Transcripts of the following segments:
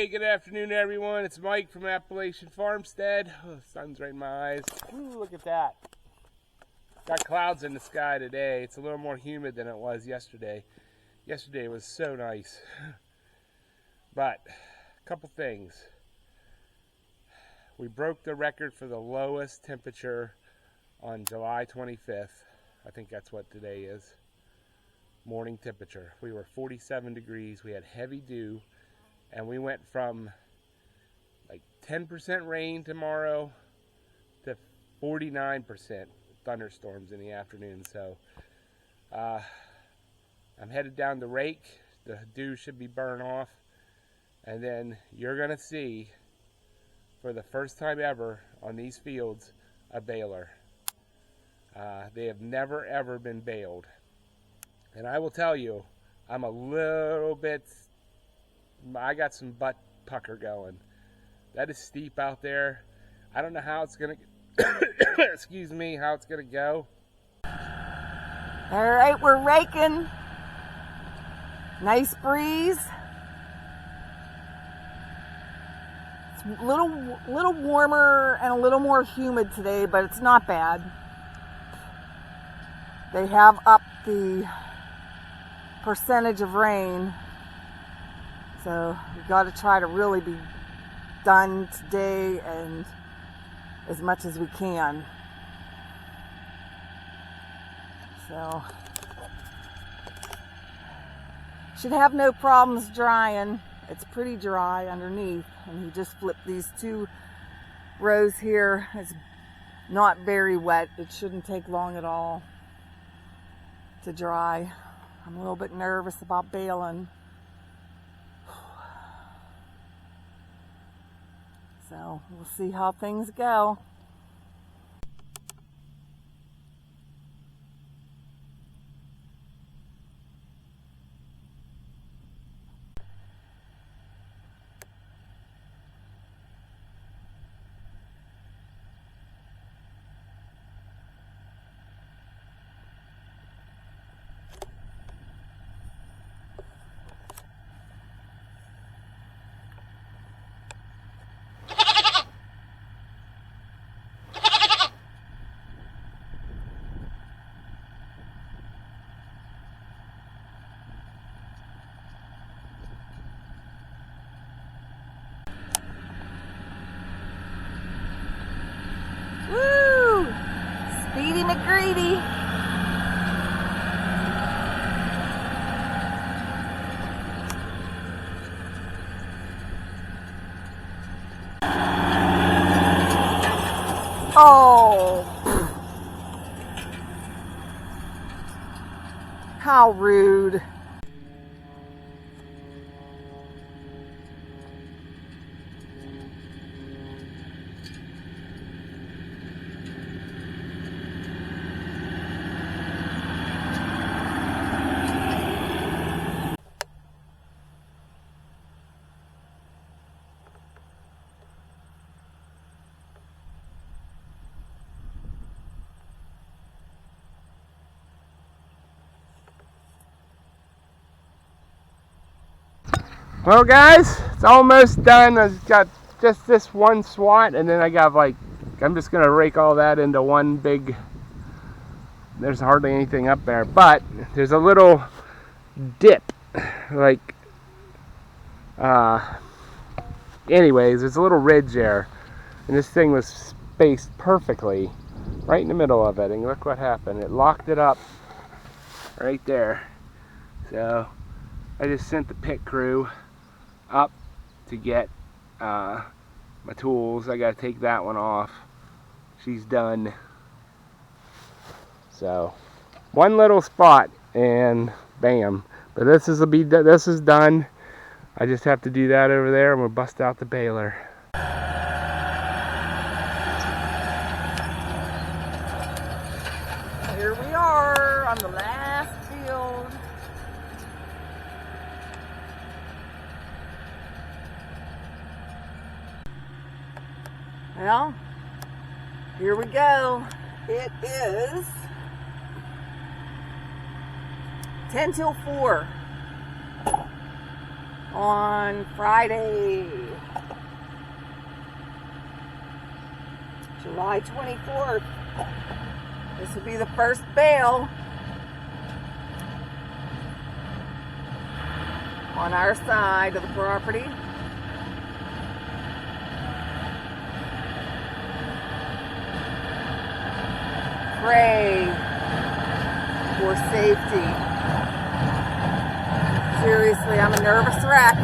Hey, good afternoon, everyone. It's Mike from Appalachian Farmstead. Oh, the sun's right in my eyes. Ooh, look at that. Got clouds in the sky today. It's a little more humid than it was yesterday. Yesterday was so nice. But, a couple things. We broke the record for the lowest temperature on July 25th. I think that's what today is. Morning temperature. We were 47 degrees. We had heavy dew. And we went from like 10% rain tomorrow to 49% thunderstorms in the afternoon. So I'm headed down to Rake. The dew should be burned off. And then you're going to see, for the first time ever on these fields, a baler. They have never ever been baled. And I will tell you, I'm a little bit... I got some butt pucker going. That is steep out there. I don't know how it's gonna excuse me, how it's gonna go. All right, we're raking. Nice breeze. It's a little warmer and a little more humid today, but it's not bad. They have upped the percentage of rain. So we've got to try to really be done today and as much as we can. So should have no problems drying. It's pretty dry underneath, and you just flip these two rows here. It's not very wet. It shouldn't take long at all to dry. I'm a little bit nervous about baling. So we'll see how things go. Woo! Speedy McGreedy. Oh! How rude. Well, guys, it's almost done. I've got just this one swat, and then I got I'm just gonna rake all that into one big. There's hardly anything up there, but there's a little dip, anyways, there's a little ridge there, and this thing was spaced perfectly right in the middle of it, and look what happened. It locked it up right there. So I just sent the pit crew up to get my tools. I gotta take that one off. She's done. So one little spot and bam. But this is done. I just have to do that over there, and we'll bust out the baler. Here we are on the last field. Well, here we go. It is 10 till 4 on Friday. July 24th. This will be the first bale on our side of the property. Pray for safety. Seriously, I'm a nervous wreck.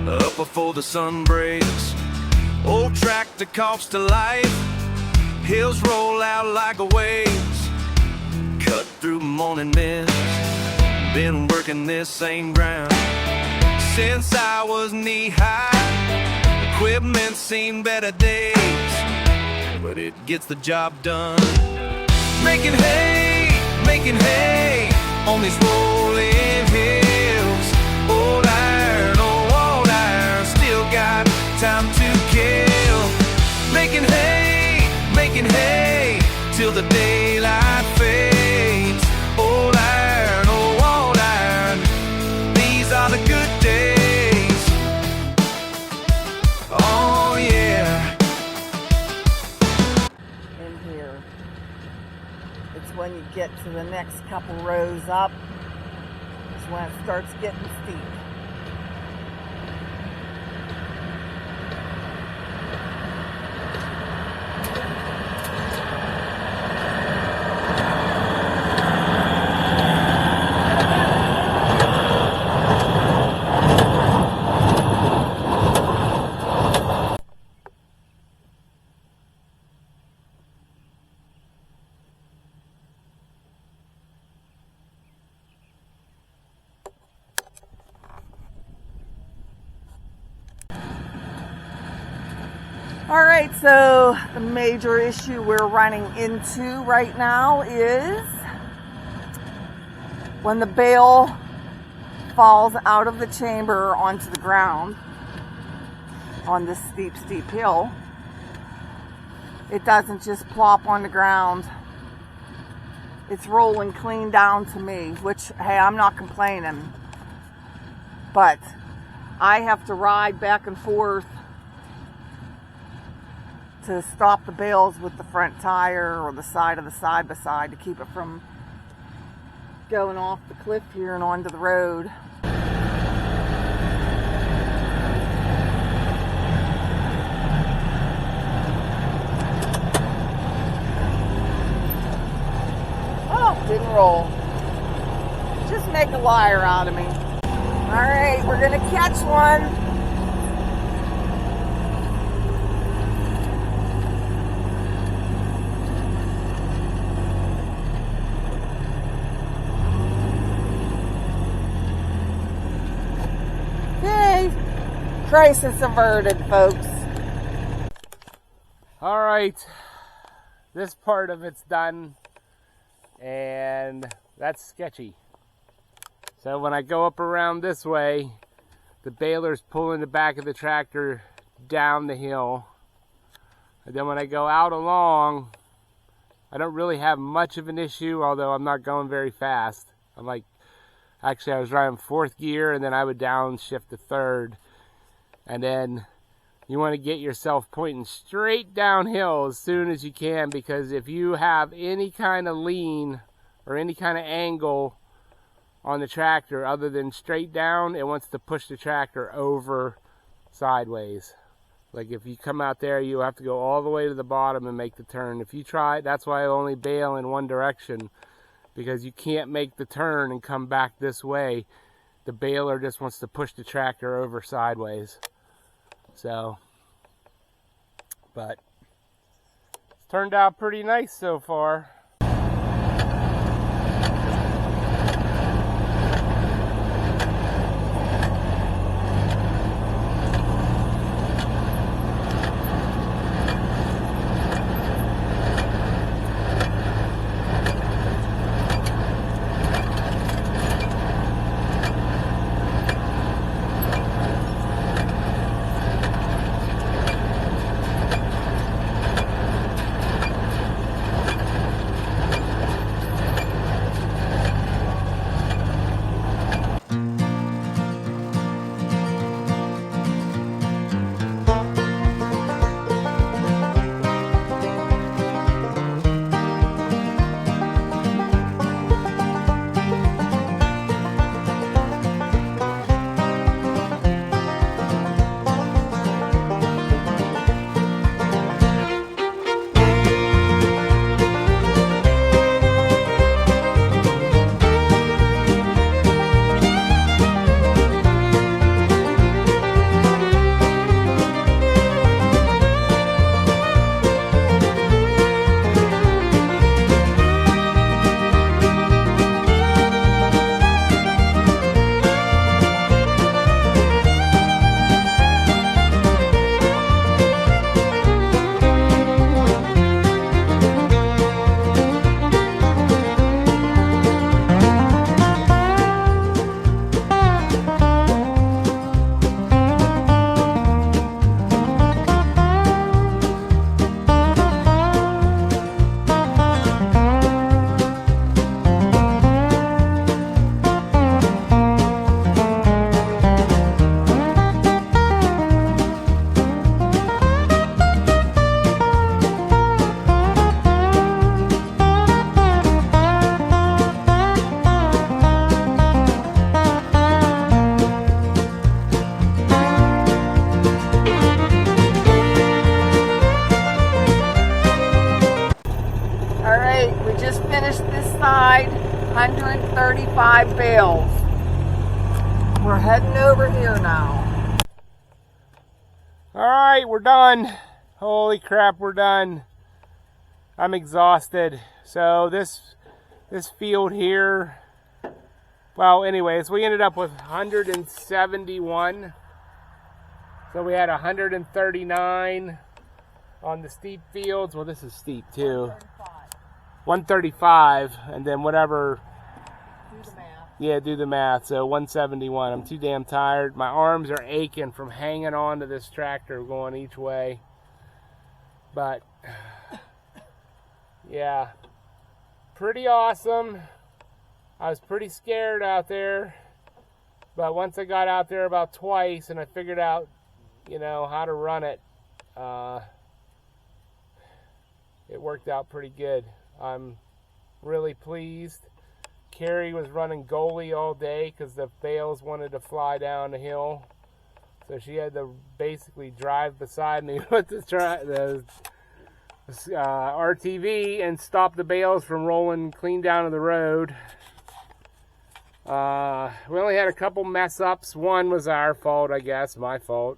Up before the sun breaks, old tractor coughs to life. Hills roll out like a waves, cut through morning mist. Been working this same ground since I was knee-high. Equipment's seen better days, but it gets the job done. Making hay on these rolling hills. Old iron, got time to kill. Making hay till the daylight fades. Old iron, these are the good days. Oh yeah. In here, it's when you get to the next couple rows up, it's when it starts getting steep. All right, so the major issue we're running into right now is when the bale falls out of the chamber onto the ground on this steep hill, it doesn't just plop on the ground. It's rolling clean down to me, which, hey, I'm not complaining, but I have to ride back and forth to stop the bales with the front tire or the side of the side-by-side to keep it from going off the cliff here and onto the road. Oh, didn't roll. Just make a liar out of me. All right, we're gonna catch one. Crisis averted, folks. All right, this part of it's done, and that's sketchy. So when I go up around this way, the baler's pulling the back of the tractor down the hill. And then when I go out along, I don't really have much of an issue, although I'm not going very fast. Actually I was driving fourth gear, and then I would downshift to third. And then you want to get yourself pointing straight downhill as soon as you can, because if you have any kind of lean or any kind of angle on the tractor other than straight down, it wants to push the tractor over sideways. Like if you come out there, you have to go all the way to the bottom and make the turn. If you try, that's why I only bale in one direction, because you can't make the turn and come back this way. The baler just wants to push the tractor over sideways. So, but it's turned out pretty nice so far. 135 bales. We're heading over here now. All right, we're done. Holy crap, we're done. I'm exhausted. So this field here, well, anyways, we ended up with 171. So we had 139 on the steep fields. Well, this is steep too. 135, and then whatever. Do the math. Yeah, do the math. So 171. I'm too damn tired. My arms are aching from hanging on to this tractor going each way. But yeah, pretty awesome. I was pretty scared out there, but once I got out there about twice and I figured out, how to run it, it worked out pretty good. I'm really pleased. Carrie was running goalie all day because the bales wanted to fly down the hill, so she had to basically drive beside me with the RTV and stop the bales from rolling clean down to the road. We only had a couple mess ups. One was our fault, I guess, my fault,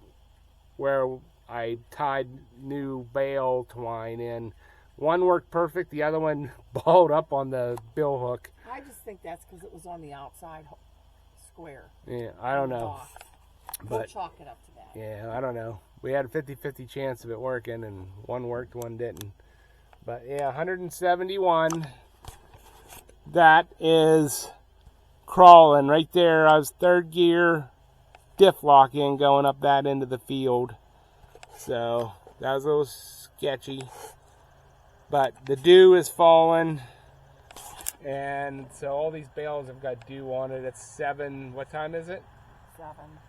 where I tied new bale twine in. One worked perfect, the other one balled up on the bill hook. I just think that's because it was on the outside square. Yeah, I don't know. We'll chalk it up to that. Yeah, I don't know. We had a 50-50 chance of it working, and one worked, one didn't. But yeah, 171. That is crawling right there. I was third gear, diff locking, going up that into the field. So that was a little sketchy. But the dew is falling. And so all these bales have got dew on it. It's 7, what time is it?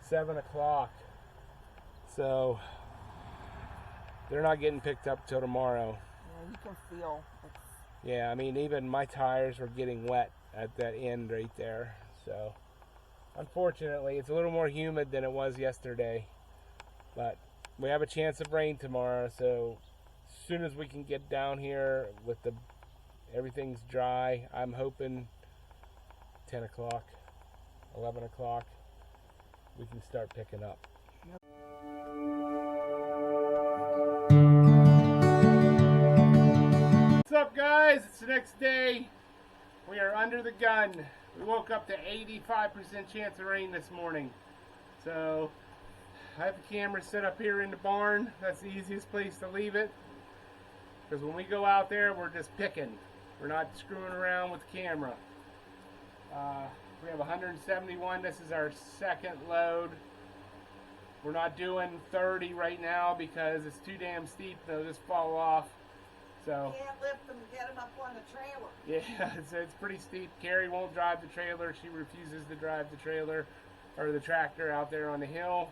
7 o'clock. So they're not getting picked up till tomorrow. Yeah, you can feel it. Yeah, I mean, even my tires were getting wet at that end right there. So unfortunately, it's a little more humid than it was yesterday. But we have a chance of rain tomorrow, so as soon as we can get down here with everything's dry, I'm hoping 10 o'clock, 11 o'clock, we can start picking up. What's up, guys? It's the next day. We are under the gun. We woke up to 85% chance of rain this morning. So I have the camera set up here in the barn. That's the easiest place to leave it, because when we go out there, we're just picking. We're not screwing around with the camera. We have 171. This is our second load. We're not doing 30 right now because it's too damn steep. They'll just fall off. So You can't lift them and get them up on the trailer. yeah, it's pretty steep. Carrie won't drive the trailer. She refuses to drive the trailer or the tractor out there on the hill.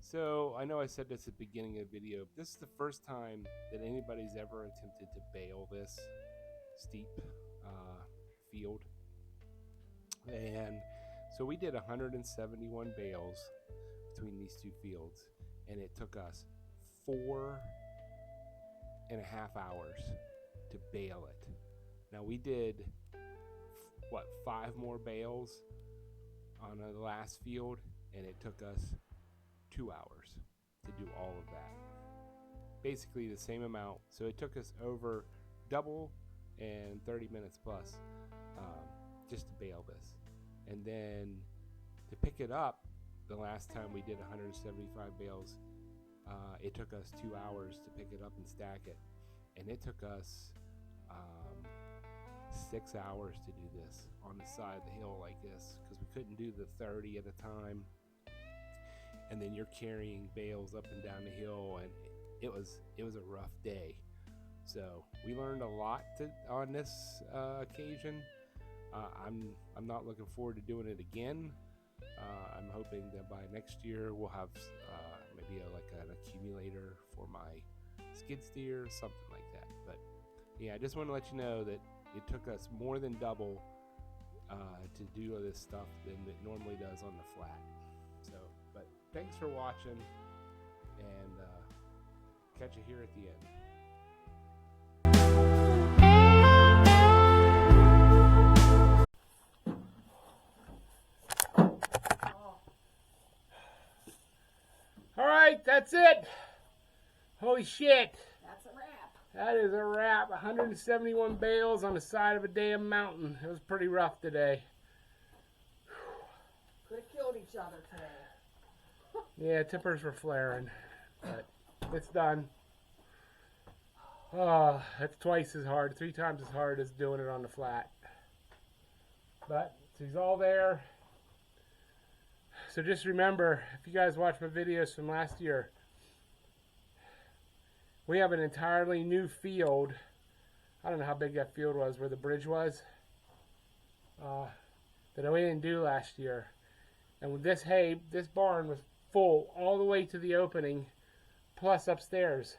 So I know I said this at the beginning of the video. This is the first time that anybody's ever attempted to bale this steep field. And so we did 171 bales between these two fields, and it took us 4.5 hours to bale it. Now we did, 5 more bales on the last field, and it took us 2 hours to do all of that. Basically the same amount. So it took us over double and 30 minutes plus just to bale this. And then to pick it up, the last time we did 175 bales, it took us 2 hours to pick it up and stack it. And it took us 6 hours to do this on the side of the hill like this, because we couldn't do the 30 at a time. And then you're carrying bales up and down the hill, and it was a rough day. So we learned a lot on this occasion. I'm not looking forward to doing it again. I'm hoping that by next year we'll have maybe like an accumulator for my skid steer, something like that. But yeah, I just want to let you know that it took us more than double to do this stuff than it normally does on the flat. So, but thanks for watching, and catch you here at the end. All right, that's it. Holy shit. That's a wrap. That is a wrap. 171 bales on the side of a damn mountain. It was pretty rough today. Could have killed each other today. Yeah, tempers were flaring, but it's done. Oh, that's twice as hard, 3 times as hard as doing it on the flat. But he's all there. So just remember, if you guys watch my videos from last year, we have an entirely new field. I don't know how big that field was where the bridge was, that we didn't do last year. And with this hay, this barn was full all the way to the opening, plus upstairs.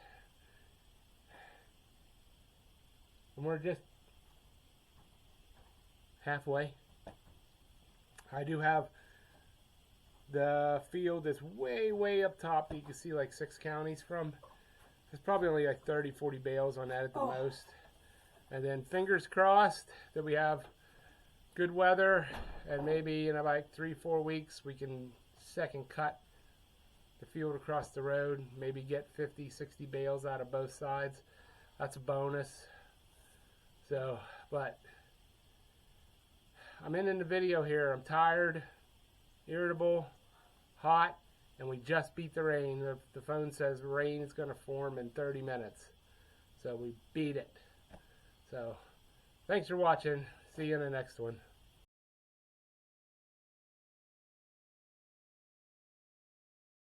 And we're just halfway. I do have the field that's way up top that you can see like 6 counties from. There's probably only like 30-40 bales on that at the most. And then fingers crossed that we have good weather, and maybe in about 3-4 weeks we can second cut the field across the road, maybe get 50-60 bales out of both sides. That's a bonus. So, but I'm ending the video here. I'm tired, irritable, hot, and we just beat the rain. The phone says rain is going to form in 30 minutes. So we beat it. So thanks for watching. See you in the next one.